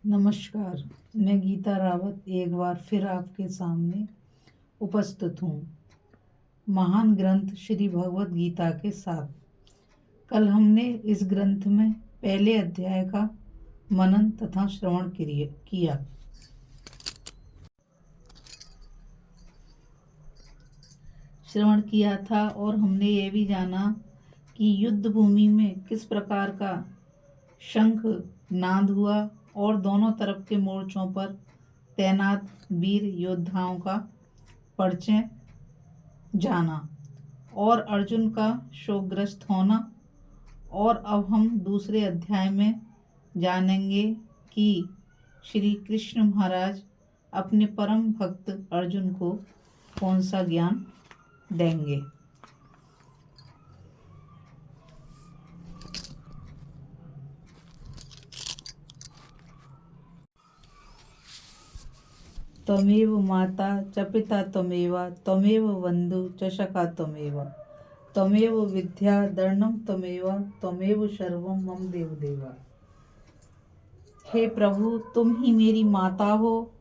नमस्कार। मैं गीता रावत एक बार फिर आपके सामने उपस्थित हूँ महान ग्रंथ श्री भगवत गीता के साथ। कल हमने इस ग्रंथ में पहले अध्याय का मनन तथा श्रवण किया था और हमने ये भी जाना कि युद्ध भूमि में किस प्रकार का शंख नाद हुआ और दोनों तरफ के मोर्चों पर तैनात वीर योद्धाओं का परिचय जाना और अर्जुन का शोकग्रस्त होना। और अब हम दूसरे अध्याय में जानेंगे कि श्री कृष्ण महाराज अपने परम भक्त अर्जुन को कौन सा ज्ञान देंगे। त्वमेव माता च पिता त्वमेव त्वमेव बंधु च सखा त्वमेव विद्या धर्मं त्वमेव सर्वं मम देवदेवा। हे प्रभु, तुम ही मेरी माता हो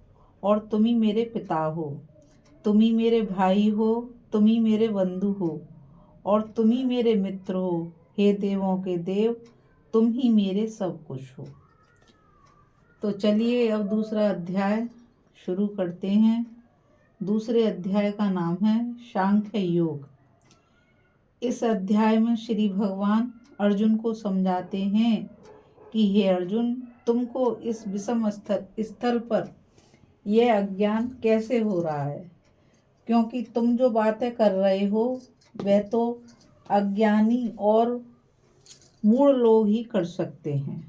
और तुम ही मेरे पिता हो, तुम ही मेरे भाई हो, तुम ही मेरे बंधु हो और तुम ही मेरे मित्र हो। हे देवों के देव, तुम ही मेरे सब कुछ हो। तो चलिए अब दूसरा अध्याय शुरू करते हैं। दूसरे अध्याय का नाम है सांख्य योग। इस अध्याय में श्री भगवान अर्जुन को समझाते हैं कि हे अर्जुन, तुमको इस विषम स्थल पर यह अज्ञान कैसे हो रहा है, क्योंकि तुम जो बातें कर रहे हो वह तो अज्ञानी और मूढ़ लोग ही कर सकते हैं।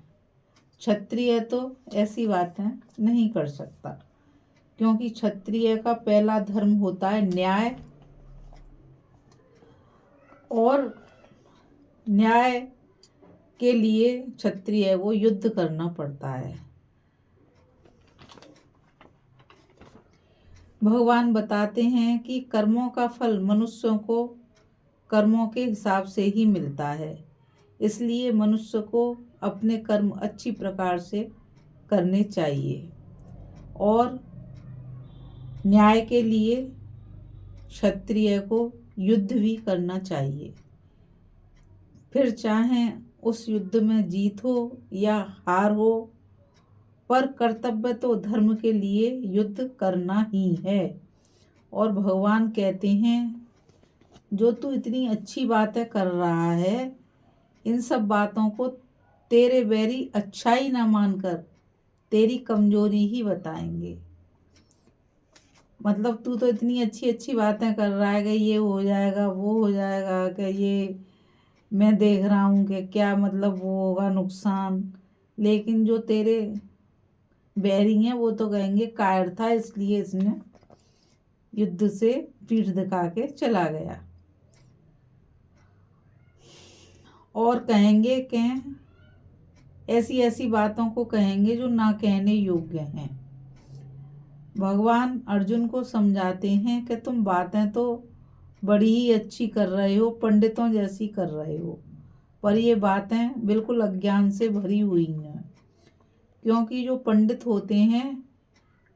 क्षत्रिय तो ऐसी बातें नहीं कर सकता, क्योंकि क्षत्रिय का पहला धर्म होता है न्याय, और न्याय के लिए क्षत्रिय को युद्ध करना पड़ता है। भगवान बताते हैं कि कर्मों का फल मनुष्यों को कर्मों के हिसाब से ही मिलता है, इसलिए मनुष्य को अपने कर्म अच्छी प्रकार से करने चाहिए और न्याय के लिए क्षत्रिय को युद्ध भी करना चाहिए। फिर चाहे उस युद्ध में जीत हो या हार हो, पर कर्तव्य तो धर्म के लिए युद्ध करना ही है। और भगवान कहते हैं, जो तू इतनी अच्छी बातें कर रहा है, इन सब बातों को तेरे बैरी अच्छाई ना मानकर तेरी कमजोरी ही बताएंगे। मतलब तू तो इतनी अच्छी अच्छी बातें कर रहा है कि ये हो जाएगा, वो हो जाएगा, कि ये मैं देख रहा हूँ कि क्या मतलब वो होगा नुकसान, लेकिन जो तेरे बैरी हैं वो तो कहेंगे कायर था इसलिए इसने युद्ध से पीठ दिखा के चला गया। और कहेंगे कि ऐसी ऐसी बातों को कहेंगे जो ना कहने योग्य हैं। भगवान अर्जुन को समझाते हैं कि तुम बातें तो बड़ी ही अच्छी कर रहे हो, पंडितों जैसी कर रहे हो, पर ये बातें बिल्कुल अज्ञान से भरी हुई हैं। क्योंकि जो पंडित होते हैं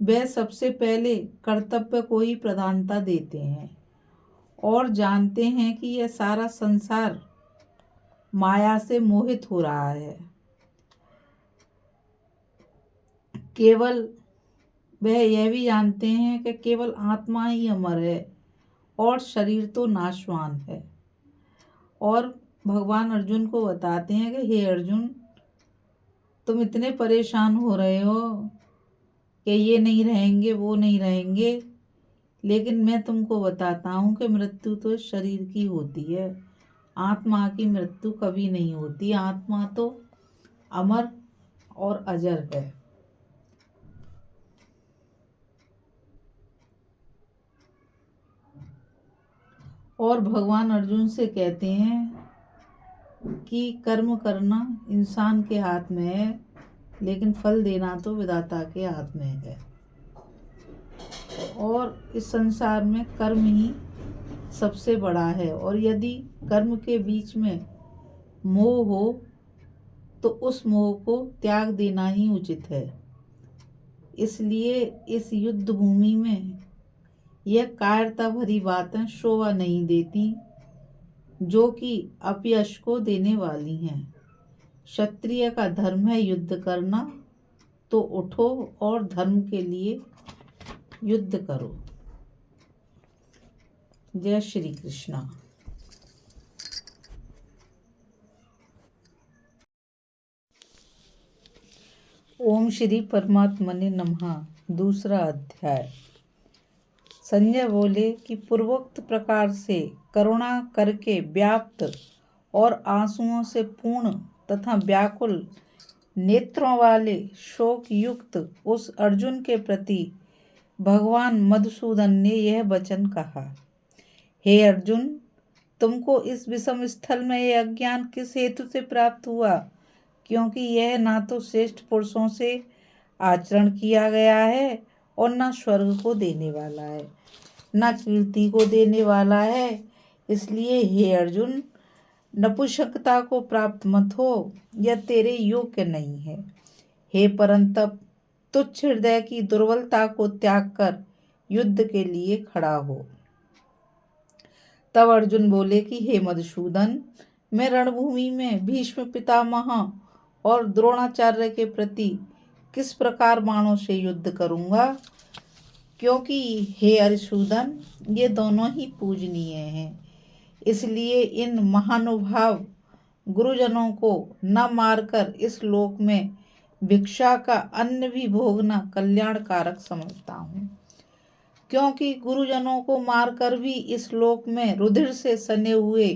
वे सबसे पहले कर्तव्य को ही प्रधानता देते हैं और जानते हैं कि यह सारा संसार माया से मोहित हो रहा है। केवल वह यह भी जानते हैं कि केवल आत्मा ही अमर है और शरीर तो नाशवान है। और भगवान अर्जुन को बताते हैं कि हे अर्जुन, तुम इतने परेशान हो रहे हो कि ये नहीं रहेंगे, वो नहीं रहेंगे, लेकिन मैं तुमको बताता हूँ कि मृत्यु तो शरीर की होती है, आत्मा की मृत्यु कभी नहीं होती। आत्मा तो अमर और अजर है। और भगवान अर्जुन से कहते हैं कि कर्म करना इंसान के हाथ में है, लेकिन फल देना तो विधाता के हाथ में है। और इस संसार में कर्म ही सबसे बड़ा है, और यदि कर्म के बीच में मोह हो तो उस मोह को त्याग देना ही उचित है। इसलिए इस युद्ध भूमि में यह कायरता भरी बातें शोभा नहीं देती, जो कि अपयश को देने वाली हैं। क्षत्रिय का धर्म है युद्ध करना, तो उठो और धर्म के लिए युद्ध करो। जय श्री कृष्णा। ओम श्री परमात्मने नमः। दूसरा अध्याय। संजय बोले कि पूर्वोक्त प्रकार से करुणा करके व्याप्त और आंसुओं से पूर्ण तथा व्याकुल नेत्रों वाले शोक युक्त उस अर्जुन के प्रति भगवान मधुसूदन ने यह वचन कहा। हे अर्जुन, तुमको इस विषम स्थल में यह अज्ञान किस हेतु से प्राप्त हुआ? क्योंकि यह ना तो श्रेष्ठ पुरुषों से आचरण किया गया है और न स्वर्ग को देने वाला है, न कीर्ति को देने वाला है। इसलिए हे अर्जुन, नपुंसकता को प्राप्त मत हो, यह तेरे योग्य नहीं है। हे परंतप, तुच्छ हृदय की दुर्बलता को त्याग कर युद्ध के लिए खड़ा हो। तब अर्जुन बोले कि हे मधुसूदन, मैं रणभूमि में भीष्म पितामह और द्रोणाचार्य के प्रति किस प्रकार बाणों से युद्ध करूंगा? क्योंकि हे अरिसूदन, ये दोनों ही पूजनीय हैं। इसलिए इन महानुभाव गुरुजनों को न मारकर इस लोक में भिक्षा का अन्न भी भोगना कल्याणकारक समझता हूँ। क्योंकि गुरुजनों को मारकर भी इस लोक में रुधिर से सने हुए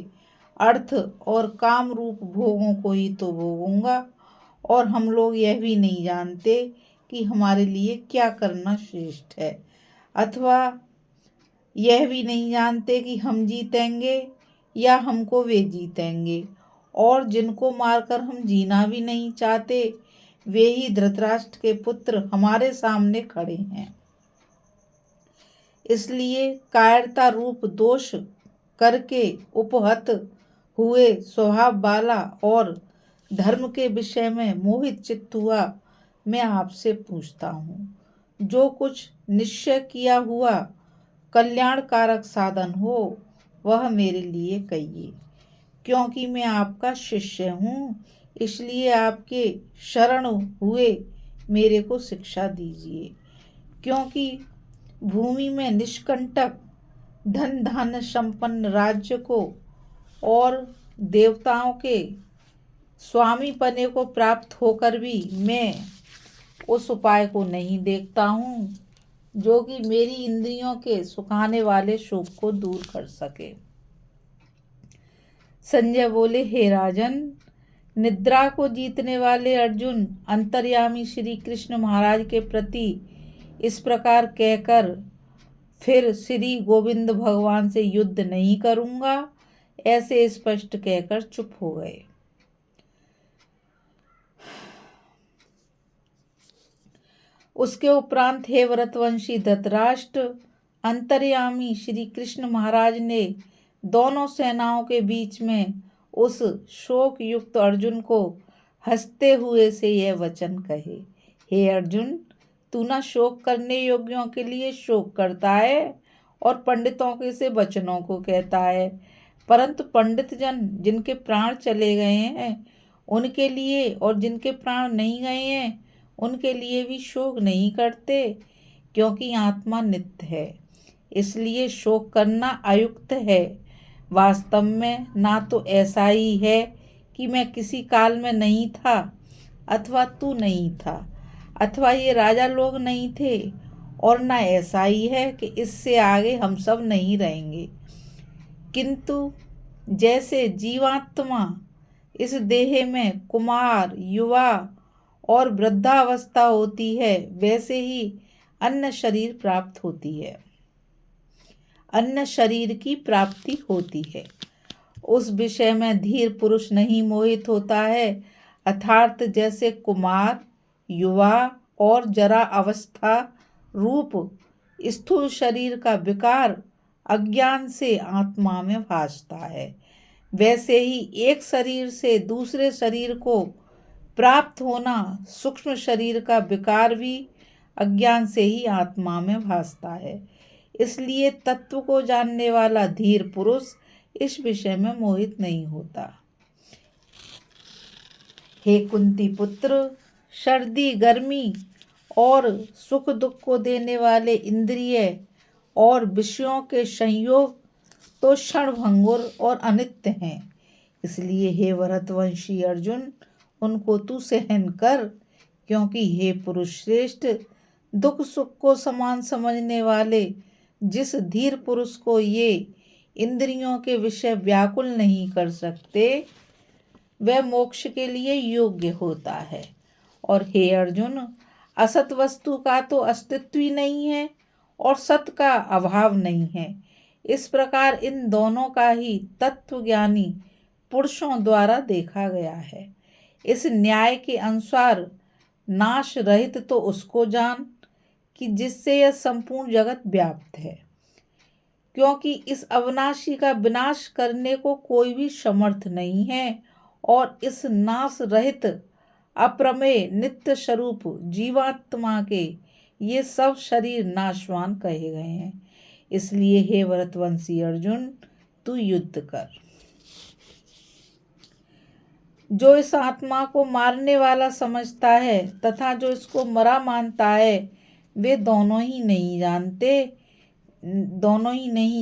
अर्थ और काम रूप भोगों को ही तो भोगूंगा, और हम लोग यह भी नहीं जानते कि हमारे लिए क्या करना श्रेष्ठ है, अथवा यह भी नहीं जानते कि हम जीतेंगे या हमको वे जीतेंगे। और जिनको मारकर हम जीना भी नहीं चाहते, वे ही धृतराष्ट्र के पुत्र हमारे सामने खड़े हैं। इसलिए कायरता रूप दोष करके उपहत हुए स्वभाव वाला और धर्म के विषय में मोहित चित्त हुआ मैं आपसे पूछता हूँ, जो कुछ निश्चय किया हुआ कल्याणकारक साधन हो वह मेरे लिए कहिए। क्योंकि मैं आपका शिष्य हूँ, इसलिए आपके शरण हुए मेरे को शिक्षा दीजिए। क्योंकि भूमि में निष्कंटक धन धान्य संपन्न राज्य को और देवताओं के स्वामी पने को प्राप्त होकर भी मैं उस उपाय को नहीं देखता हूँ जो कि मेरी इंद्रियों के सुखाने वाले शोक को दूर कर सके। संजय बोले, हे राजन, निद्रा को जीतने वाले अर्जुन अंतर्यामी श्री कृष्ण महाराज के प्रति इस प्रकार कहकर फिर श्री गोविंद भगवान से युद्ध नहीं करूंगा, ऐसे स्पष्ट कहकर चुप हो गए। उसके उपरांत हे व्रतवंशी धृतराष्ट्र, अंतर्यामी श्री कृष्ण महाराज ने दोनों सेनाओं के बीच में उस शोक युक्त अर्जुन को हंसते हुए से यह वचन कहे। हे अर्जुन, तू न शोक करने योग्यों के लिए शोक करता है और पंडितों के से वचनों को कहता है, परंतु पंडित जन जिनके प्राण चले गए हैं उनके लिए और जिनके प्राण नहीं गए हैं उनके लिए भी शोक नहीं करते, क्योंकि आत्मा नित्य है। इसलिए शोक करना अयुक्त है। वास्तव में ना तो ऐसा ही है कि मैं किसी काल में नहीं था, अथवा तू नहीं था, अथवा ये राजा लोग नहीं थे, और ना ऐसा ही है कि इससे आगे हम सब नहीं रहेंगे। किंतु जैसे जीवात्मा इस देह में कुमार, युवा और वृद्धावस्था होती है, वैसे ही अन्य शरीर प्राप्त होती है, अन्य शरीर की प्राप्ति होती है। उस विषय में धीर पुरुष नहीं मोहित होता है। अर्थात जैसे कुमार, युवा और जरा अवस्था रूप स्थूल शरीर का विकार अज्ञान से आत्मा में भासता है, वैसे ही एक शरीर से दूसरे शरीर को प्राप्त होना सूक्ष्म शरीर का विकार भी अज्ञान से ही आत्मा में भासता है। इसलिए तत्व को जानने वाला धीर पुरुष इस विषय में मोहित नहीं होता। हे कुंती पुत्र, सर्दी गर्मी और सुख दुख को देने वाले इंद्रिय और विषयों के संयोग तो क्षणभंगुर और अनित्य हैं। इसलिए हे भरतवंशी अर्जुन, उनको तू सहन कर, क्योंकि हे पुरुष श्रेष्ठ, दुख सुख को समान समझने वाले जिस धीर पुरुष को ये इंद्रियों के विषय व्याकुल नहीं कर सकते, वह मोक्ष के लिए योग्य होता है। और हे अर्जुन, असत वस्तु का तो अस्तित्व ही नहीं है और सत का अभाव नहीं है। इस प्रकार इन दोनों का ही तत्वज्ञानी पुरुषों द्वारा देखा गया है। इस न्याय के अनुसार नाश रहित तो उसको जान कि जिससे यह संपूर्ण जगत व्याप्त है, क्योंकि इस अविनाशी का विनाश करने को कोई भी समर्थ नहीं है। और इस नाश रहित अप्रमेय नित्य स्वरूप जीवात्मा के ये सब शरीर नाशवान कहे गए हैं। इसलिए हे भरतवंशी अर्जुन, तू युद्ध कर। जो इस आत्मा को मारने वाला समझता है तथा जो इसको मरा मानता है, वे दोनों ही नहीं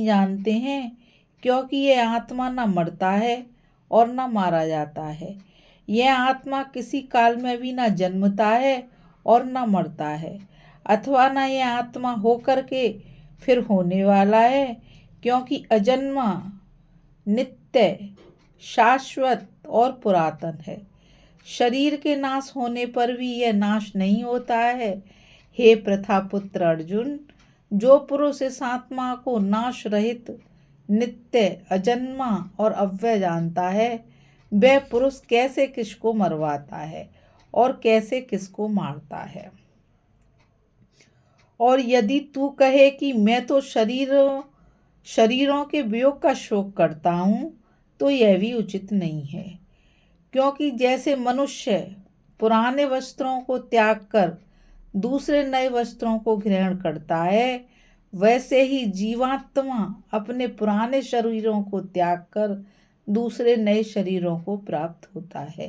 जानते हैं, क्योंकि यह आत्मा न मरता है और न मारा जाता है। यह आत्मा किसी काल में भी न जन्मता है और न मरता है, अथवा न यह आत्मा होकर के फिर होने वाला है, क्योंकि अजन्मा, नित्य, शाश्वत और पुरातन है। शरीर के नाश होने पर भी यह नाश नहीं होता है। हे प्रथापुत्र अर्जुन, जो पुरुष इस आत्मा को नाश रहित, नित्य, अजन्मा और अव्यय जानता है, वह पुरुष कैसे किसको मरवाता है और कैसे किसको मारता है। और यदि तू कहे कि मैं तो शरीरों के वियोग का शोक करता हूँ, तो यह भी उचित नहीं है। क्योंकि जैसे मनुष्य पुराने वस्त्रों को त्याग कर दूसरे नए वस्त्रों को ग्रहण करता है, वैसे ही जीवात्मा अपने पुराने शरीरों को त्याग कर दूसरे नए शरीरों को प्राप्त होता है।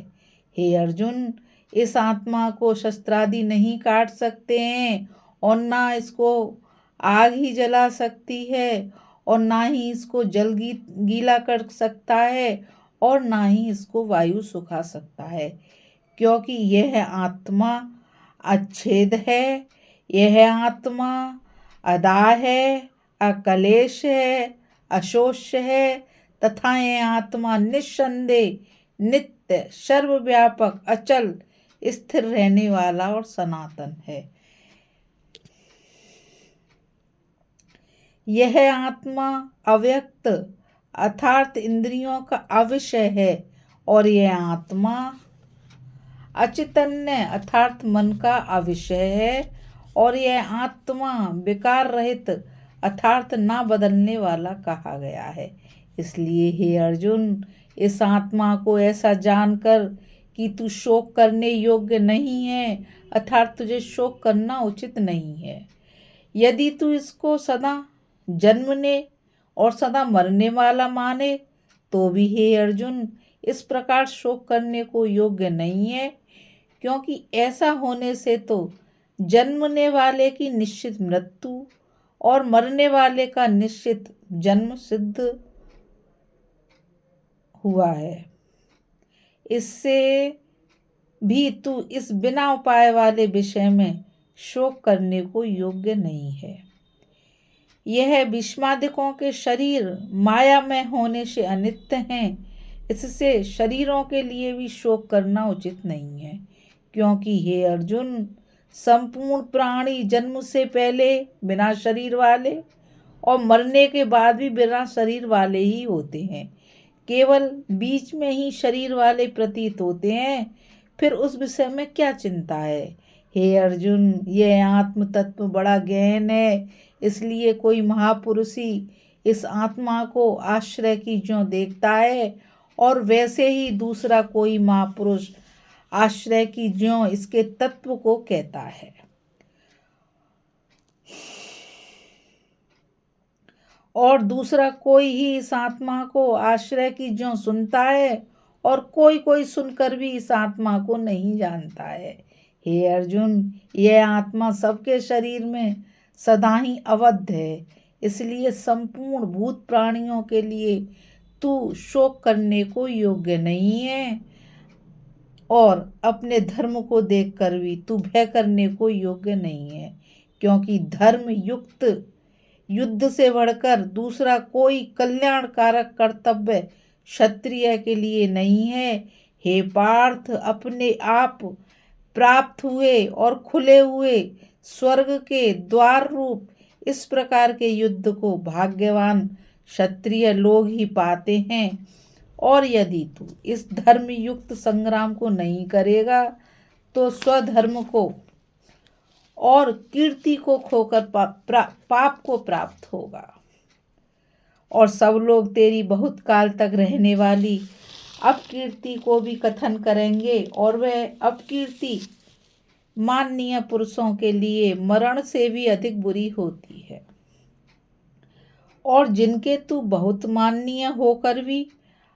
हे अर्जुन, इस आत्मा को शस्त्रादि नहीं काट सकते हैं और ना इसको आग ही जला सकती है और ना ही इसको जल गीला कर सकता है और ना ही इसको वायु सुखा सकता है, क्योंकि यह आत्मा अच्छेद है, यह आत्मा अदा है, अकलेश है, अशोष्य है तथा यह आत्मा निस्संदेह, नित्य, सर्वव्यापक, अचल, स्थिर रहने वाला और सनातन है। यह आत्मा अव्यक्त अर्थात इंद्रियों का अविषय है और यह आत्मा अचैतन्य अर्थात मन का अविषय है और यह आत्मा विकार रहित अर्थात ना बदलने वाला कहा गया है। इसलिए हे अर्जुन, इस आत्मा को ऐसा जानकर कि तू शोक करने योग्य नहीं है, अर्थात तुझे शोक करना उचित नहीं है। यदि तू इसको सदा जन्मने और सदा मरने वाला माने, तो भी हे अर्जुन, इस प्रकार शोक करने को योग्य नहीं है, क्योंकि ऐसा होने से तो जन्मने वाले की निश्चित मृत्यु और मरने वाले का निश्चित जन्म सिद्ध हुआ है। इससे भी तू इस बिना उपाय वाले विषय में शोक करने को योग्य नहीं है। यह विषमादिकों के शरीर माया में होने से अनित्य हैं, इससे शरीरों के लिए भी शोक करना उचित नहीं है। क्योंकि हे अर्जुन, संपूर्ण प्राणी जन्म से पहले बिना शरीर वाले और मरने के बाद भी बिना शरीर वाले ही होते हैं, केवल बीच में ही शरीर वाले प्रतीत होते हैं। फिर उस विषय में क्या चिंता है। हे अर्जुन, यह आत्म तत्व बड़ा गहन है, इसलिए कोई महापुरुष ही इस आत्मा को आश्रय की ज्यों देखता है और वैसे ही दूसरा कोई महापुरुष आश्रय की ज्यों इसके तत्व को कहता है। और दूसरा कोई ही इस आत्मा को आश्रय की ज्यों सुनता है, और कोई कोई सुनकर भी इस आत्मा को नहीं जानता है। हे अर्जुन, यह आत्मा सबके शरीर में सदा ही अवद्ध है, इसलिए संपूर्ण भूत प्राणियों के लिए तू शोक करने को योग्य नहीं है, और अपने धर्म को देखकर भी तू भय करने को योग्य नहीं है, क्योंकि धर्म युक्त युद्ध से बढ़कर दूसरा कोई कल्याणकारक कर्तव्य क्षत्रिय के लिए नहीं है। हे पार्थ, अपने आप प्राप्त हुए और खुले हुए स्वर्ग के द्वार रूप इस प्रकार के युद्ध को भाग्यवान क्षत्रिय लोग ही पाते हैं, और यदि तू इस धर्म युक्त संग्राम को नहीं करेगा तो स्वधर्म को और कीर्ति को खोकर पाप को प्राप्त होगा, और सब लोग तेरी बहुत काल तक रहने वाली अपकीर्ति को भी कथन करेंगे, और वह अपकीर्ति माननीय पुरुषों के लिए मरण से भी अधिक बुरी होती है। और जिनके तू बहुत माननीय होकर भी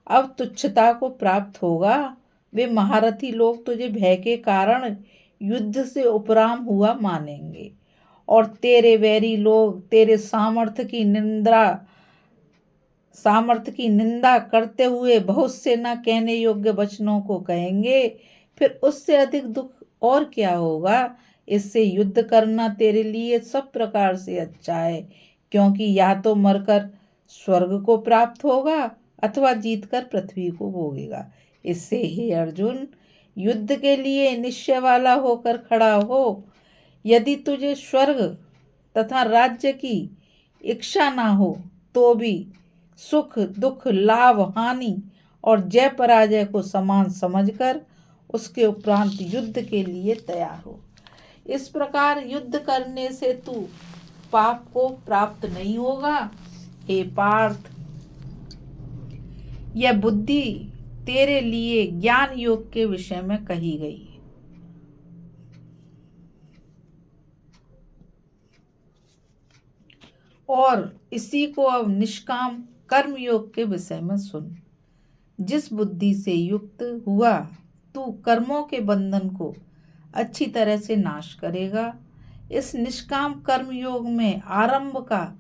अब तुच्छता को प्राप्त होगा, वे महारथी लोग तुझे भय के कारण युद्ध से उपराम हुआ मानेंगे, और तेरे वैरी लोग तेरे सामर्थ्य की निंदा करते हुए बहुत से न कहने योग्य वचनों को कहेंगे। फिर उससे अधिक दुख और क्या होगा। इससे युद्ध करना तेरे लिए सब प्रकार से अच्छा है, क्योंकि या तो मरकर स्वर्ग को प्राप्त होगा अथवा जीतकर पृथ्वी को भोगेगा। इससे हे अर्जुन, युद्ध के लिए निश्चय वाला होकर खड़ा हो। यदि तुझे स्वर्ग तथा राज्य की इच्छा ना हो तो भी सुख दुख लाभ हानि और जय पराजय को समान समझकर उसके उपरांत युद्ध के लिए तैयार हो। इस प्रकार युद्ध करने से तू पाप को प्राप्त नहीं होगा। हे पार्थ, यह बुद्धि तेरे लिए ज्ञान योग के विषय में कही गई है। और इसी को अब निष्काम कर्म योग के विषय में सुन। जिस बुद्धि से युक्त हुआ तू कर्मों के बंधन को अच्छी तरह से नाश करेगा। इस निष्काम कर्म योग में आरंभ का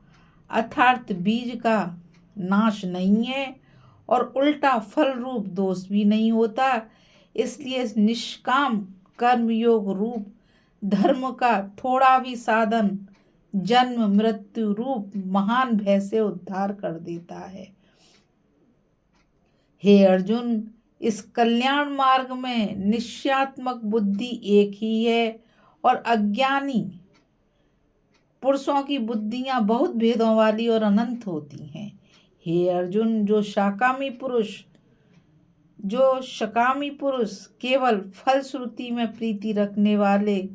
अर्थात बीज का नाश नहीं है, और उल्टा फल रूप दोष भी नहीं होता। इसलिए इस निष्काम कर्म योग रूप धर्म का थोड़ा भी साधन जन्म मृत्यु रूप महान भय से उद्धार कर देता है। हे अर्जुन, इस कल्याण मार्ग में निश्चयात्मक बुद्धि एक ही है, और अज्ञानी पुरुषों की बुद्धियां बहुत भेदों वाली और अनंत होती हैं। हे अर्जुन, जो शकामी पुरुष केवल फलश्रुति में प्रीति रखने वाले,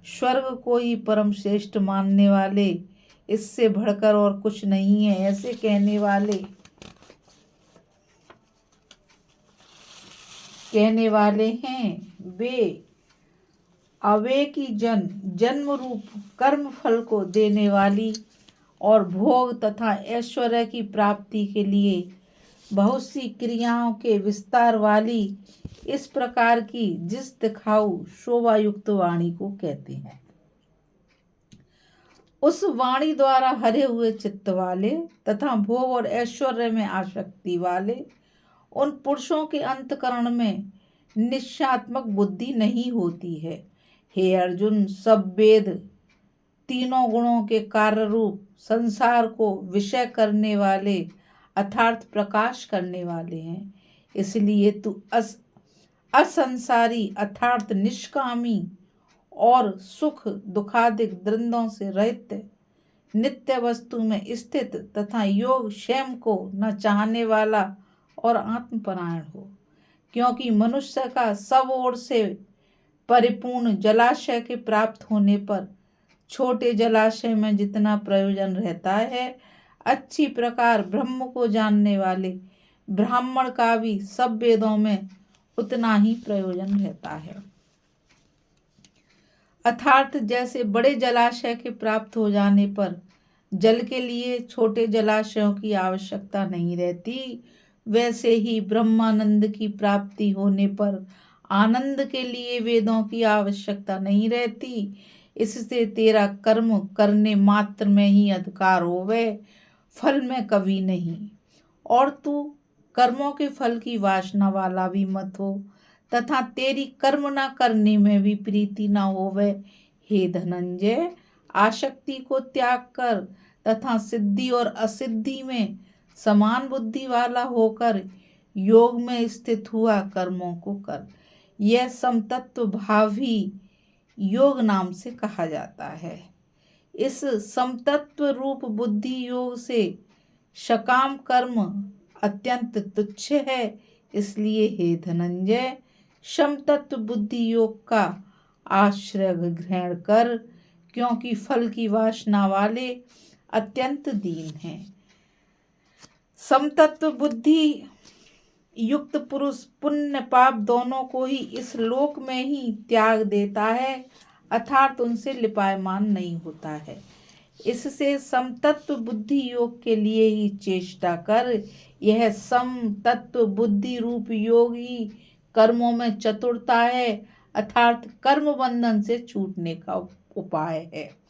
स्वर्ग को ही परम श्रेष्ठ मानने वाले, इससे बढ़कर और कुछ नहीं है, ऐसे कहने वाले हैं, वे अवेकी जन्म रूप कर्म फल को देने वाली और भोग तथा ऐश्वर्य की प्राप्ति के लिए बहुत सी क्रियाओं के विस्तार वाली इस प्रकार की जिस दिखाऊ शोभा युक्त वाणी को कहते हैं। उस वाणी द्वारा हरे हुए चित्त वाले तथा भोग और ऐश्वर्य में आसक्ति वाले उन पुरुषों के अंतकरण में निश्चयात्मक बुद्धि नहीं होती है। हे अर्जुन, सब वेद तीनों गुणों के कार्य रूप संसार को विषय करने वाले अर्थात प्रकाश करने वाले हैं। इसलिए तू असंसारी अर्थात निष्कामी और सुख दुखादिक द्वंद्वों से रहित नित्य वस्तु में स्थित तथा योग क्षेम को न चाहने वाला और आत्मपरायण हो, क्योंकि मनुष्य का सब ओर से परिपूर्ण जलाशय के प्राप्त होने पर छोटे जलाशय में जितना प्रयोजन रहता है, अच्छी प्रकार ब्रह्म को जानने वाले ब्राह्मण का भी सब वेदों में उतना ही प्रयोजन रहता है। अर्थात जैसे बड़े जलाशय के प्राप्त हो जाने पर जल के लिए छोटे जलाशयों की आवश्यकता नहीं रहती, वैसे ही ब्रह्मानंद की प्राप्ति होने पर आनंद के लिए वेदों की आवश्यकता नहीं रहती। इससे तेरा कर्म करने मात्र में ही अधिकार होवे, फल में कभी नहीं। और तू कर्मों के फल की वासना वाला भी मत हो, तथा तेरी कर्म न करने में भी प्रीति न होवे। हे धनंजय, आसक्ति को त्याग कर तथा सिद्धि और असिद्धि में समान बुद्धि वाला होकर योग में स्थित हुआ कर्मों को कर। यह समतत्व भाव ही योग नाम से कहा जाता है। इस समतत्व रूप बुद्धि योग से सकाम कर्म अत्यंत तुच्छ है। इसलिए हे धनंजय, समतत्व बुद्धि योग का आश्रय ग्रहण कर, क्योंकि फल की वासना वाले अत्यंत दीन हैं। समतत्व बुद्धि युक्त पुरुष पुण्य पाप दोनों को ही इस लोक में ही त्याग देता है, अर्थात उनसे लिपायमान नहीं होता है। इससे समतत्व बुद्धि योग के लिए ही चेष्टा कर। यह समतत्व बुद्धि रूप योग ही कर्मों में चतुरता है, अर्थात कर्म बंधन से छूटने का उपाय है।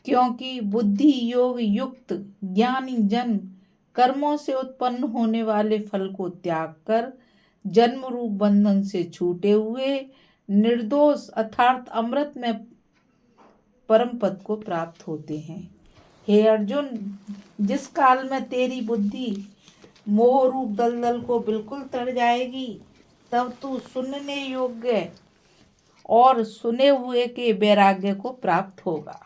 क्योंकि बुद्धि योग युक्त ज्ञानी जन कर्मों से उत्पन्न होने वाले फल को त्याग कर जन्म रूप बंधन से छूटे हुए निर्दोष अर्थात अमृत में परम पद को प्राप्त होते हैं। हे अर्जुन, जिस काल में तेरी बुद्धि मोह रूप दलदल को बिल्कुल तर जाएगी, तब तू सुनने योग्य और सुने हुए के वैराग्य को प्राप्त होगा।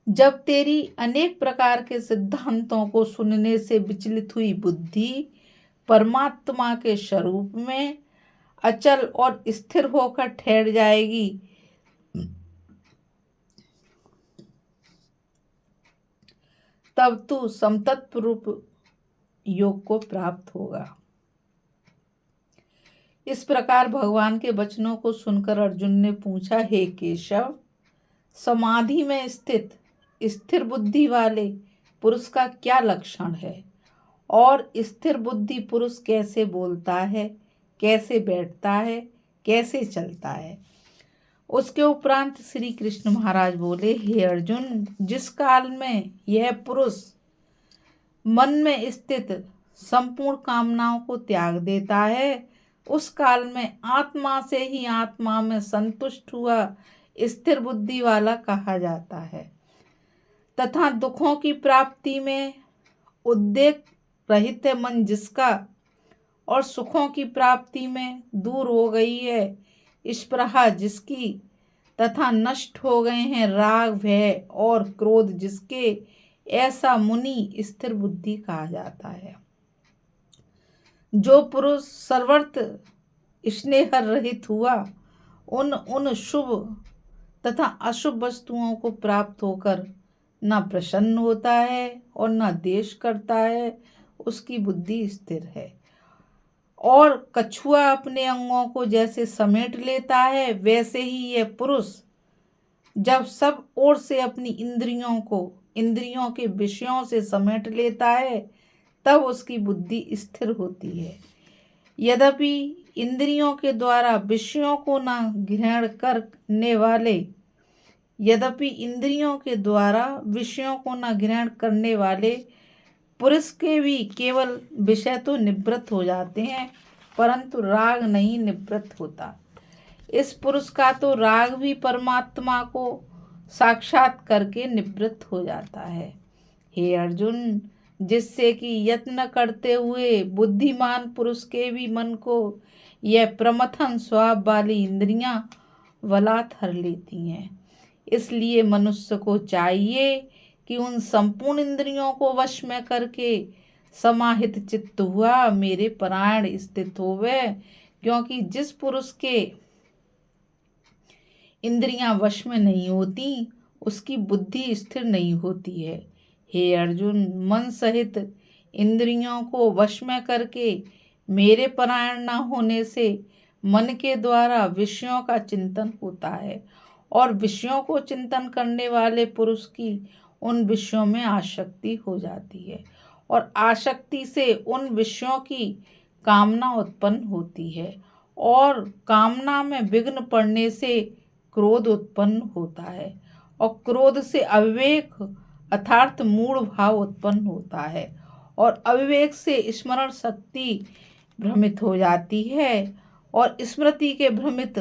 जब तेरी अनेक प्रकार के सिद्धांतों को सुनने से विचलित हुई बुद्धि परमात्मा के स्वरूप में अचल और स्थिर होकर ठहर जाएगी, तब तू समतत्व रूप योग को प्राप्त होगा। इस प्रकार भगवान के वचनों को सुनकर अर्जुन ने पूछा, हे केशव, समाधि में स्थित स्थिर बुद्धि वाले पुरुष का क्या लक्षण है, और स्थिर बुद्धि पुरुष कैसे बोलता है, कैसे बैठता है, कैसे चलता है। उसके उपरांत श्री कृष्ण महाराज बोले, हे अर्जुन, जिस काल में यह पुरुष मन में स्थित संपूर्ण कामनाओं को त्याग देता है, उस काल में आत्मा से ही आत्मा में संतुष्ट हुआ स्थिर बुद्धि वाला कहा जाता है। तथा दुखों की प्राप्ति में उद्वेग रहित मन जिसका और सुखों की प्राप्ति में दूर हो गई है स्पृहा जिसकी, तथा नष्ट हो गए हैं राग भय और क्रोध जिसके, ऐसा मुनि स्थिर बुद्धि कहा जाता है। जो पुरुष सर्वत्र स्नेह रहित हुआ उन शुभ तथा अशुभ वस्तुओं को प्राप्त होकर न प्रसन्न होता है और न द्वेष करता है, उसकी बुद्धि स्थिर है। और कछुआ अपने अंगों को जैसे समेट लेता है, वैसे ही यह पुरुष जब सब ओर से अपनी इंद्रियों को इंद्रियों के विषयों से समेट लेता है, तब उसकी बुद्धि स्थिर होती है। यद्यपि इंद्रियों के द्वारा विषयों को न ग्रहण करने वाले पुरुष के भी केवल विषय तो निवृत्त हो जाते हैं, परंतु राग नहीं निवृत्त होता। इस पुरुष का तो राग भी परमात्मा को साक्षात करके निवृत्त हो जाता है। हे अर्जुन, जिससे कि यत्न करते हुए बुद्धिमान पुरुष के भी मन को यह प्रमथन स्वभाव वाली इंद्रियां बलात् हर लेती हैं। इसलिए मनुष्य को चाहिए कि उन संपूर्ण इंद्रियों को वश में करके समाहित चित्त हुआ मेरे परायण स्थित होवे, क्योंकि जिस पुरुष के इंद्रियां वश में नहीं होती, उसकी बुद्धि स्थिर नहीं होती है। हे अर्जुन, मन सहित इंद्रियों को वश में करके मेरे परायण न होने से मन के द्वारा विषयों का चिंतन होता है और विषयों को चिंतन करने वाले पुरुष की उन विषयों में आसक्ति हो जाती है और आसक्ति से उन विषयों की कामना उत्पन्न होती है और कामना में विघ्न पड़ने से क्रोध उत्पन्न होता है और क्रोध से अविवेक अर्थात मूढ़ भाव उत्पन्न होता है और अविवेक से स्मरण शक्ति भ्रमित हो जाती है और स्मृति के भ्रमित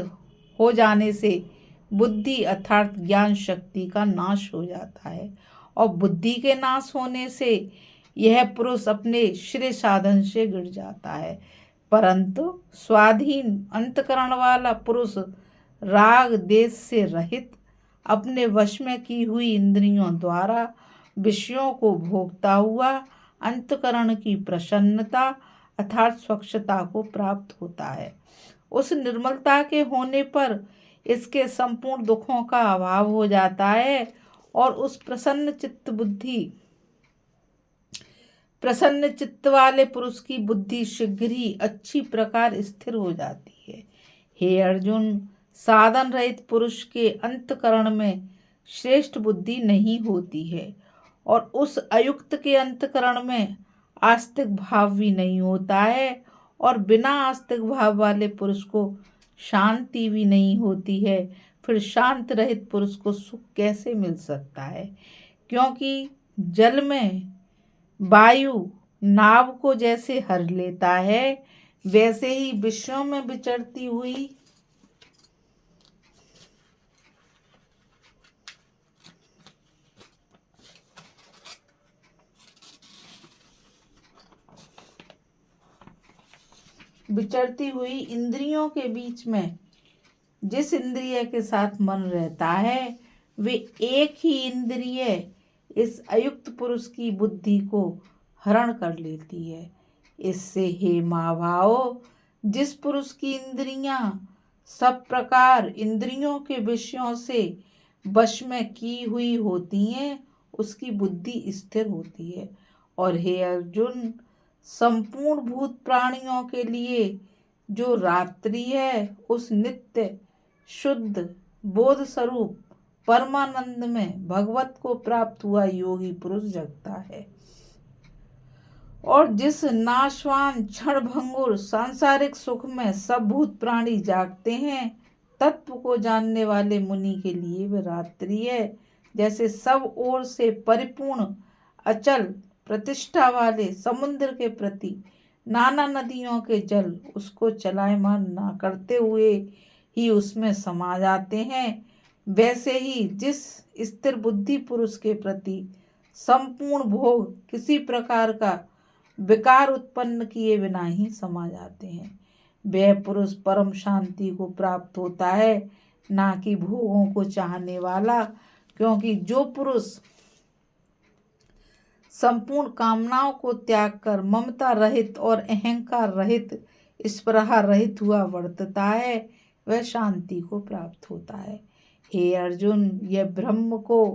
हो जाने से बुद्धि अर्थात ज्ञान शक्ति का नाश हो जाता है और बुद्धि के नाश होने से यह पुरुष अपने श्रेय साधन से गिर जाता है। परंतु स्वाधीन अंतकरण वाला पुरुष राग देश से रहित अपने वश में की हुई इंद्रियों द्वारा विषयों को भोगता हुआ अंतकरण की प्रसन्नता अर्थात स्वच्छता को प्राप्त होता है। उस निर्मलता के होने पर इसके संपूर्ण दुखों का अभाव हो जाता है और उस प्रसन्न चित्त वाले पुरुष की बुद्धि शीघ्र ही अच्छी प्रकार स्थिर हो जाती है। हे अर्जुन, साधन रहित पुरुष के अंतकरण में श्रेष्ठ बुद्धि नहीं होती है और उस अयुक्त के अंतकरण में आस्तिक भाव भी नहीं होता है और बिना आस्तिक भाव वाले पुरुष को शांति भी नहीं होती है। फिर शांत रहित पुरुष को सुख कैसे मिल सकता है? क्योंकि जल में वायु नाव को जैसे हर लेता है वैसे ही विषयों में विचरती हुई इंद्रियों के बीच में जिस इंद्रिय के साथ मन रहता है वे एक ही इंद्रिय इस अयुक्त पुरुष की बुद्धि को हरण कर लेती है। इससे हे महाभाव, जिस पुरुष की इंद्रियां सब प्रकार इंद्रियों के विषयों से वश में की हुई होती हैं उसकी बुद्धि स्थिर होती है। और हे अर्जुन, संपूर्ण भूत प्राणियों के लिए जो रात्रि है उस नित्य शुद्ध बोध स्वरूप परमानंद में भगवत को प्राप्त हुआ योगी पुरुष जगता है। और जिस नाशवान क्षण भंगुर सांसारिक सुख में सब भूत प्राणी जागते हैं, तत्व को जानने वाले मुनि के लिए वह रात्रि है। जैसे सब ओर से परिपूर्ण अचल प्रतिष्ठा वाले समुद्र के प्रति नाना नदियों के जल उसको चलायमान ना करते हुए ही उसमें समा जाते हैं, वैसे ही जिस स्थिर बुद्धि पुरुष के प्रति संपूर्ण भोग किसी प्रकार का विकार उत्पन्न किए बिना ही समा जाते हैं, वह पुरुष परम शांति को प्राप्त होता है, ना कि भोगों को चाहने वाला। क्योंकि जो पुरुष संपूर्ण कामनाओं को त्याग कर ममता रहित और अहंकार रहित स्पृहा रहित हुआ वर्तता है वह शांति को प्राप्त होता है। हे अर्जुन, यह ब्रह्म को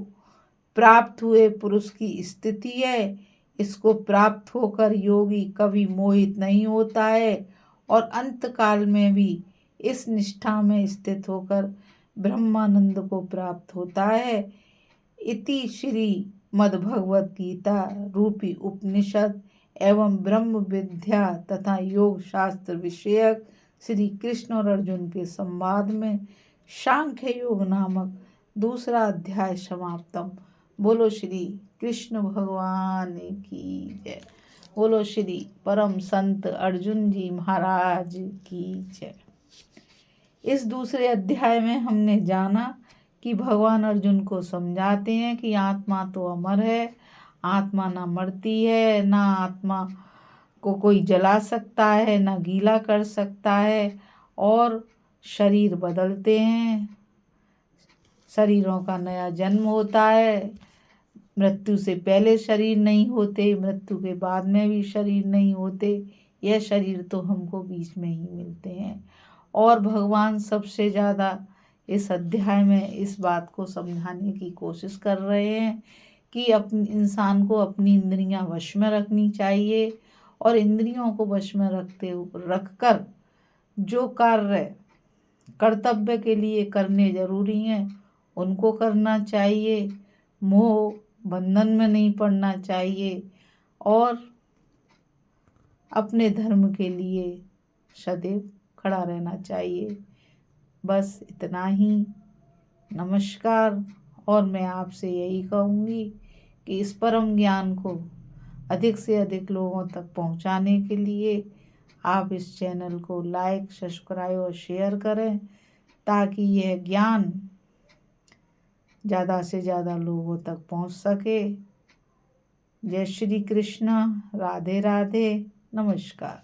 प्राप्त हुए पुरुष की स्थिति है। इसको प्राप्त होकर योगी कभी मोहित नहीं होता है और अंत काल में भी इस निष्ठा में स्थित होकर ब्रह्मानंद को प्राप्त होता है। इति श्री मद्भगवत गीता रूपी उपनिषद एवं ब्रह्म विद्या तथा योग शास्त्र विषयक श्री कृष्ण और अर्जुन के संवाद में सांख्य योग नामक दूसरा अध्याय समाप्तम। बोलो श्री कृष्ण भगवान की जय। बोलो श्री परम संत अर्जुन जी महाराज की जय। इस दूसरे अध्याय में हमने जाना कि भगवान अर्जुन को समझाते हैं कि आत्मा तो अमर है, आत्मा ना मरती है, ना आत्मा को कोई जला सकता है, ना गीला कर सकता है, और शरीर बदलते हैं, शरीरों का नया जन्म होता है, मृत्यु से पहले शरीर नहीं होते, मृत्यु के बाद में भी शरीर नहीं होते, यह शरीर तो हमको बीच में ही मिलते हैं। और भगवान सबसे ज़्यादा इस अध्याय में इस बात को समझाने की कोशिश कर रहे हैं कि अपने इंसान को अपनी इंद्रियां वश में रखनी चाहिए और इंद्रियों को वश में रखकर जो कार्य कर्तव्य के लिए करने जरूरी हैं उनको करना चाहिए, मोह बंधन में नहीं पड़ना चाहिए और अपने धर्म के लिए सदैव खड़ा रहना चाहिए। बस इतना ही। नमस्कार। और मैं आपसे यही कहूँगी कि इस परम ज्ञान को अधिक से अधिक लोगों तक पहुँचाने के लिए आप इस चैनल को लाइक, सब्सक्राइब और शेयर करें, ताकि यह ज्ञान ज़्यादा से ज़्यादा लोगों तक पहुँच सके। जय श्री कृष्ण। राधे राधे। नमस्कार।